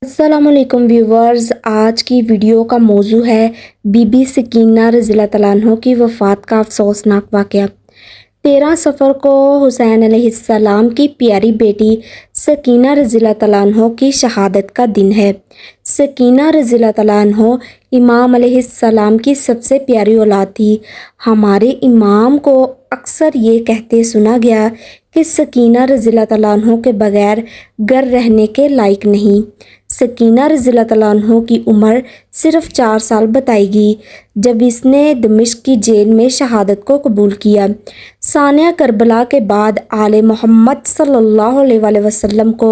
अस्सलामुअलैकुम व्यूवर्स। आज की वीडियो का मौजू है बीबी सकीना रज़ियल्लाहु तआला अन्हा की वफ़ात का अफसोसनाक वाक़या। 13 सफ़र को हुसैन अलैहिस्सलाम की प्यारी बेटी सकीना रज़ियल्लाहु तआला अन्हा की शहादत का दिन है। सकीना रज़ियल्लाहु तआला अन्हा इमाम अलैहिस्सलाम की सबसे प्यारी औलाद थी। हमारे इमाम को अक्सर ये कहते सुना गया कि सकीना रज़ियल्लाहु तआला अन्हा के बगैर घर रहने के लायक नहीं। सकीना रज़ियल्लाहु तआला अन्हा की उम्र सिर्फ 4 साल बताई गई जब इसने दमिश्क की जेल में शहादत को कबूल किया। सानिया करबला के बाद आले मोहम्मद सल्लल्लाहु अलैहि वसल्लम को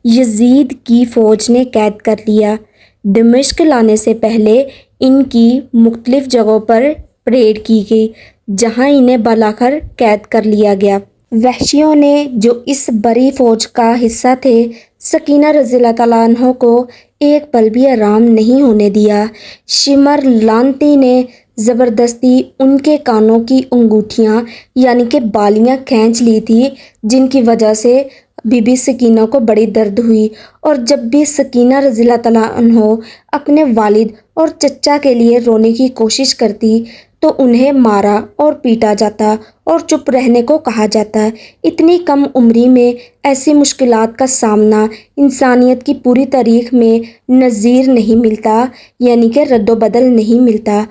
यजीद की फ़ौज ने कैद कर लिया। दमिश्क लाने से पहले इनकी मुख्तलिफ जगहों पर परेड की गई जहां इन्हें बुलाकर कैद कर लिया गया। वहशियों ने जो इस बड़ी फ़ौज का हिस्सा थे, सकीना रज़ियल्लाहु तआला अन्हा को एक पल भी आराम नहीं होने दिया। शिमर लानती ने ज़बरदस्ती उनके कानों की अंगूठियां यानी कि बालियां खींच ली थी, जिनकी वजह से बीबी सकीना को बड़ी दर्द हुई। और जब भी सकीना रज़ियल्लाहु तआला अन्हा अपने वालिद और चचा के लिए रोने की कोशिश करती तो उन्हें मारा और पीटा जाता और चुप रहने को कहा जाता। इतनी कम उम्री में ऐसी मुश्किलात का सामना इंसानियत की पूरी तारीख में नज़ीर नहीं मिलता, यानी कि रद्दोबदल नहीं मिलता।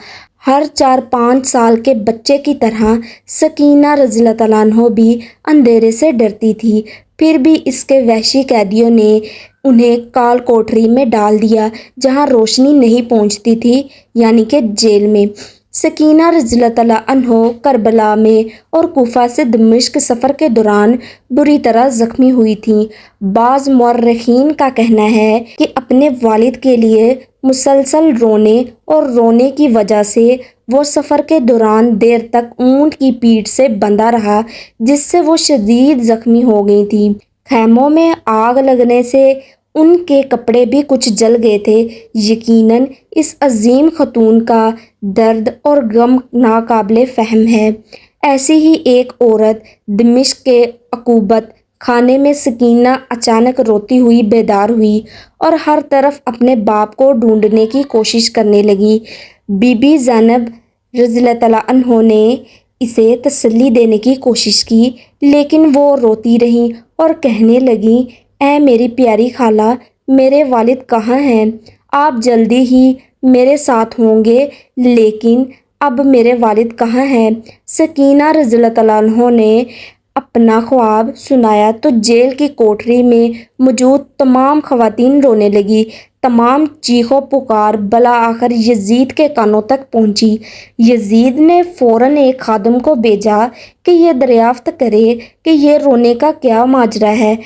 हर 4-5 साल के बच्चे की तरह सकीना रज़ियल्लाहु तआला अन्हा भी अंधेरे से डरती थी। फिर भी इसके वहशी कैदियों ने उन्हें काल कोठरी में डाल दिया जहां रोशनी नहीं पहुंचती थी, यानी कि जेल में। सकीना रज़ियल्लाहु तआला अन्हा करबला में और कूफा से दमिश्क सफ़र के दौरान बुरी तरह ज़ख्मी हुई थीं। बाज़ मुअर्रिखीन का कहना है कि अपने वालिद के लिए मुसलसल रोने की वजह से वो सफ़र के दौरान देर तक ऊँट की पीठ से बंधा रहा, जिससे वो शदीद ज़ख्मी हो गई थी। खैमों में आग लगने से उनके कपड़े भी कुछ जल गए थे। यकीनन इस अजीम खतून का दर्द और गम नाकाबिले फ़हम है। ऐसी ही एक औरत दमिश्क के अकूबत खाने में सकीना अचानक रोती हुई बेदार हुई और हर तरफ अपने बाप को ढूंढने की कोशिश करने लगी। बीबी ज़ैनब रज़ियल्लाहु तआला अन्हा ने इसे तसल्ली देने की कोशिश की, लेकिन वो रोती रही और कहने लगी, ऐ मेरी प्यारी खाला, मेरे वालिद कहाँ हैं? आप जल्दी ही मेरे साथ होंगे, लेकिन अब मेरे वालिद कहाँ हैं? सकीना रज़ियल्लाहु तआला अन्हा ने अपना ख्वाब सुनाया तो जेल की कोठरी में मौजूद तमाम ख़वातीन रोने लगी। तमाम चीखों पुकार बला आखिर यजीद के कानों तक पहुंची। यजीद ने फ़ौरन एक खादम को भेजा कि यह दरियाफ्त करे कि यह रोने का क्या माजरा है।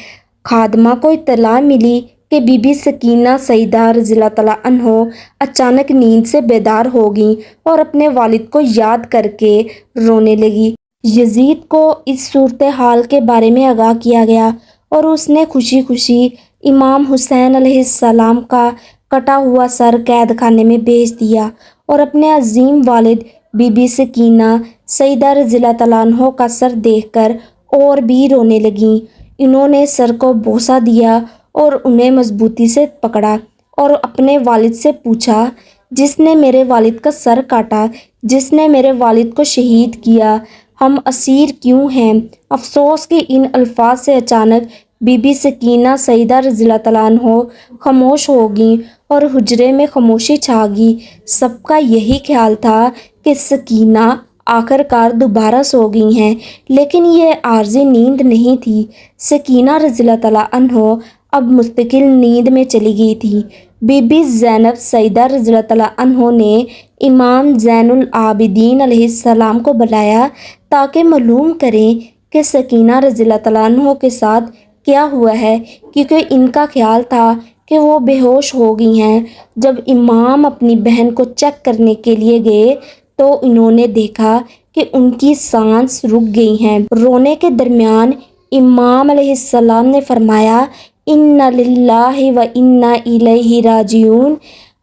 खादमा को इत्तला मिली कि बीबी सकीना सईदा रज़ियल्लाहु तआला अन्हा अचानक नींद से बेदार हो गई और अपने वालिद को याद करके रोने लगी। यजीद को इस सूरत हाल के बारे में आगाह किया गया और उसने खुशी खुशी इमाम हुसैन अलैहिस्सलाम का कटा हुआ सर कैद खाने में भेज दिया और अपने अजीम वालिद बीबी सकीना सईदा रज़ियल्लाहु तआला अन्हा का सर देखकर और भी रोने लगीं। इन्होंने सर को बोसा दिया और उन्हें मजबूती से पकड़ा और अपने वालिद से पूछा, जिसने मेरे वालिद का सर काटा, जिसने मेरे वालिद को शहीद किया, हम असीर क्यों हैं? अफसोस के इन अल्फाज से अचानक बीबी सकीना सईदा रज़ियल्लाहु तआला अन्हा खामोश हो गई और हुजरे में खामोशी छा गई। सबका यही ख्याल था कि सकीना आखिरकार दोबारा सो गई हैं, लेकिन यह आर्जी नींद नहीं थी। सकीना रज़ियल्लाहु तआला अन्हा अब मुस्तकिल नींद में चली गई थी। बीबी ज़ैनब सईदा रज़ियल्लाहु तआला अन्हा ने इमाम ज़ैनुल आबिदीन अलैहिस्सलाम को बुलाया ताकि मालूम करें कि सकीना रज़ियल्लाहु तआला अन्हा के साथ क्या हुआ है, क्योंकि इनका ख्याल था कि वो बेहोश हो गई हैं। जब इमाम अपनी बहन को चेक करने के लिए गए तो इन्होंने देखा कि उनकी सांस रुक गई हैं। रोने के दरमियान इमाम अलैहिस्सलाम ने फरमाया, इन्ना लिल्लाहि व इन्ना इलैहि राजिऊन।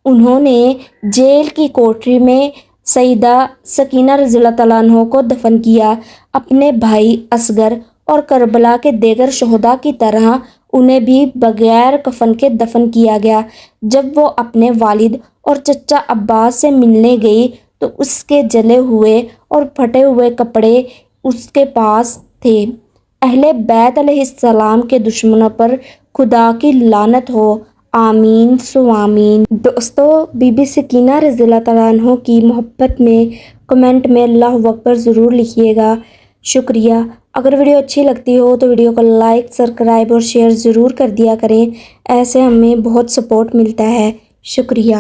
उन्होंने जेल की कोठरी में सईदा सकीना रज़ियल्लाहु तआला अन्हा को दफन किया। अपने भाई असगर और करबला के देगर शोहदा की तरह انہیں بھی بغیر کفن کے دفن کیا گیا۔ جب وہ اپنے والد اور چچا عباس سے ملنے گئی تو اس کے جلے ہوئے اور پھٹے ہوئے کپڑے اس کے پاس تھے۔ اہل بیت علیہ السلام کے دشمنوں پر خدا کی لعنت ہو، آمین سو آمین۔ دوستو، بی بی سکینہ رضی اللہ تعالیٰ عنہ کی محبت میں کمنٹ میں اللہ اکبر ضرور لکھیے گا۔ شکریہ۔ اگر ویڈیو اچھی لگتی ہو تو ویڈیو کو لائک، سبسکرائب اور شیئر ضرور کر دیا کریں، ایسے ہمیں بہت سپورٹ ملتا ہے۔ شکریہ۔